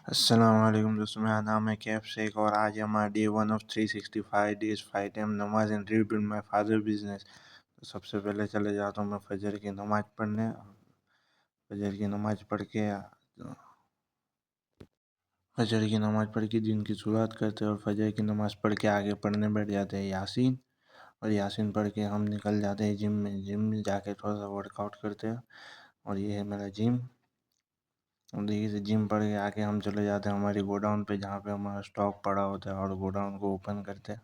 अस्सलामुअलैकुम दोस्तों, मेरा नाम है कैफ शेख और आज हमारा डे 1 ऑफ 365 डेज 5 टाइम नमाज and rebuild my father business. तो सबसे पहले चले जाता हूँ मैं फजर की नमाज पढ़ने। फजर की नमाज पढ़ के फजर की नमाज पढ़ के दिन की शुरुआत करते हैं और फजर की नमाज पढ़ के आगे पढ़ने बैठ जाते हैं यासीन। और यासीन पढ़ के हम निकल जाते हैं जिम में जाके थोड़ा सा वर्कआउट करते हैं। और ये है मेरा जिम। और देखिए से जिम पढ़ के आके हम चले जाते हैं हमारी गोडाउन पे, जहाँ पे हमारा स्टॉक पड़ा होता है, और गोडाउन को ओपन करते हैं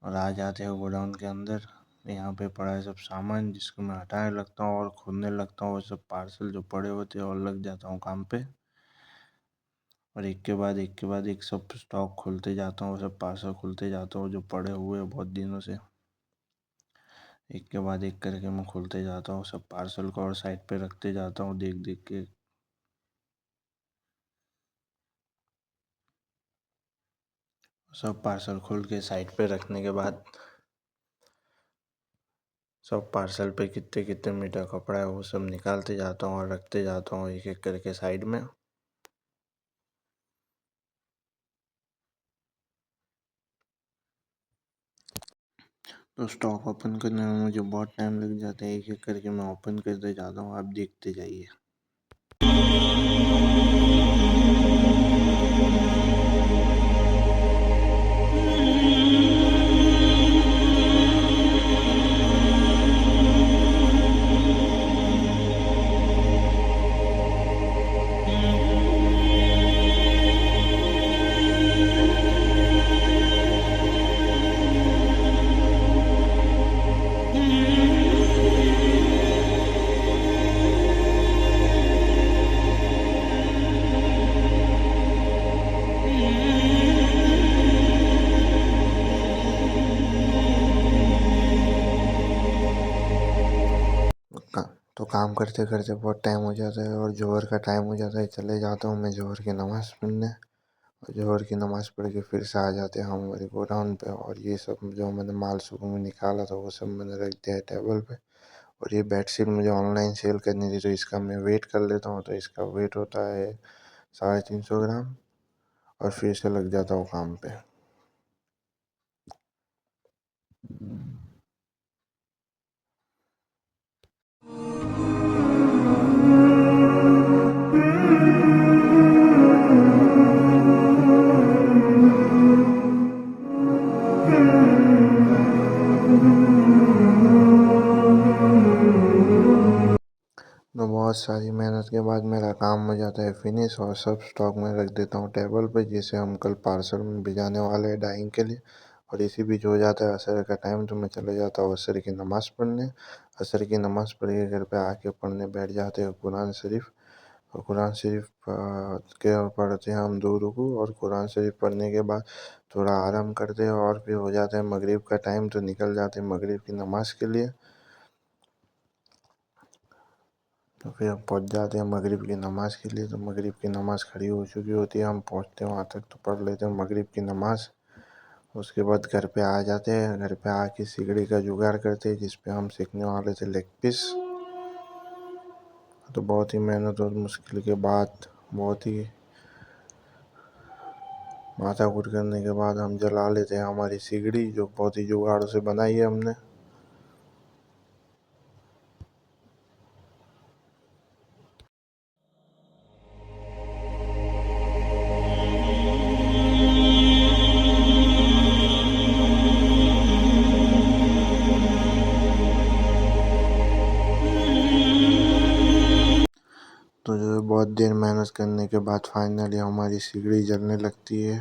और आ जाते हैं गोडाउन के अंदर। यहाँ पे पड़ा है सब सामान जिसको मैं हटाने लगता हूँ और खोलने लगता हूँ। वो सब पार्सल जो पड़े होते हैं और लग जाता हूँ काम पे। और एक के बाद एक सब स्टॉक खोलते जाता हूँ, सब पार्सल खोलते जाता हूँ जो पड़े हुए हैं बहुत दिनों से। एक के बाद एक करके मैं खोलते जाता हूँ सब पार्सल को और साइड पे रखते जाता हूँ देख देख के। सब पार्सल खोल के साइड पे रखने के बाद सब पार्सल पे कितने कितने मीटर कपड़ा है वो सब निकालते जाता हूँ और रखते जाता हूँ एक एक करके साइड में। तो स्टॉक ओपन करने में मुझे बहुत टाइम लग जाता है, एक एक करके मैं ओपन करते जाता हूँ, आप देखते जाइए। तो काम करते करते बहुत टाइम हो जाता है और जोहर का टाइम हो जाता है। चले जाता हूँ मैं जोहर की नमाज़ पढ़ने। और जोहर की नमाज़ पढ़ के फिर से आ जाते हैं हम हमारे गोडाउन पे। और ये सब जो मैंने माल सुबह में निकाला था वो सब मैंने रख दिया है टेबल पे। और ये बेडशीट मुझे ऑनलाइन सेल करनी थी, तो इसका मैं वेट कर लेता हूँ। तो इसका वेट होता है 350 ग्राम और फिर से लग जाता हूँ काम पे। तो बहुत सारी मेहनत के बाद मेरा काम हो जाता है फिनिश और सब स्टॉक में रख देता हूँ टेबल पे, जिसे हम कल पार्सल में भिजाने वाले हैं डाइंग के लिए। और इसी बीच हो जाता है असर का टाइम, तो मैं चले जाता हूँ असर की नमाज़ पढ़ने। असर की नमाज़ पढ़ के घर पे आके पढ़ने बैठ जाते हैं कुरान शरीफ। और कुरान शरीफ के पढ़ते हैं हम 2 रुकू। और कुरान शरीफ पढ़ने के बाद थोड़ा आराम करते हैं और फिर हो जाता है मगरिब का टाइम, तो निकल जाते हैं मगरिब की नमाज़ के लिए। तो फिर हम पहुँच जाते हैं मगरिब की नमाज़ के लिए। तो मगरिब की नमाज़ खड़ी हो चुकी होती है, हम पहुँचते हैं वहाँ तक तो पढ़ लेते हैं मगरिब की नमाज़। उसके बाद घर पे आ जाते हैं। घर पे आके सिगड़ी का जुगाड़ करते हैं जिस पे हम सीखने वाले थे लेग पीस। तो बहुत ही मेहनत और मुश्किल के बाद, बहुत ही माथाकूट करने के बाद हम जला लेते हैं हमारी सिगड़ी, जो बहुत ही जुगाड़ से बनाई है हमने। तो जो है बहुत देर मेहनत करने के बाद फाइनली हमारी सिगड़ी जलने लगती है।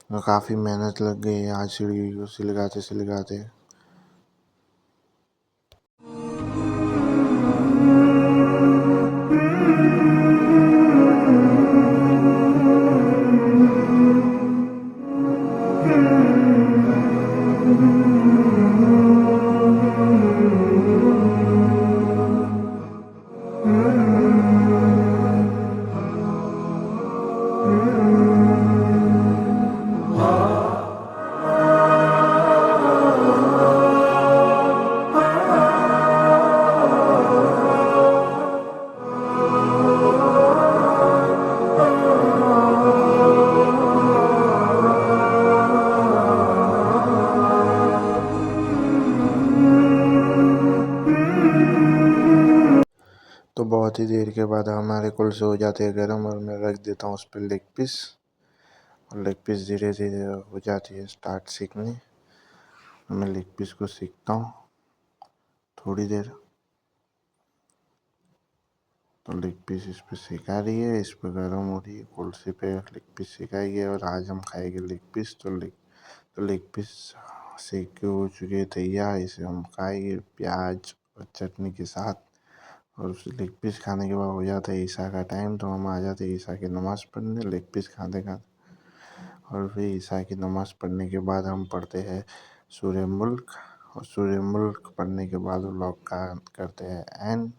और काफ़ी मेहनत लग गई है आज सिगड़ी को सिलगाते सिलगाते। तो बहुत ही देर के बाद हमारे कुलचे हो जाते हैं गर्म और मैं रख देता हूँ उस पर लेग पीस। और लेग पीस धीरे धीरे हो जाती है स्टार्ट सीखने। मैं लेग पीस को सीखता हूँ थोड़ी देर। तो लेग पीस इस पर सिका रही है, इस पर गर्म हो रही है, कुलचे पे लेग पीस सिकाएंगे और आज हम खाएंगे लेग पीस। तो लेग पीस सेक के हो चुके हैं तैयार, इसे हम खाएंगे प्याज और चटनी के साथ। और उस लेग पीस खाने के बाद हो जाता है ईशा का टाइम, तो हम आ जाते हैं ईशा की नमाज़ पढ़ने लेग पीस खाते खाते। और फिर ईशा की नमाज़ पढ़ने के बाद हम पढ़ते हैं सूर्य मुल्क। और सूर्य मुल्क पढ़ने के बाद व्लॉग का करते हैं एंड।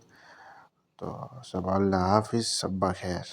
तो सब अल्लाह हाफिज़, सब खैर।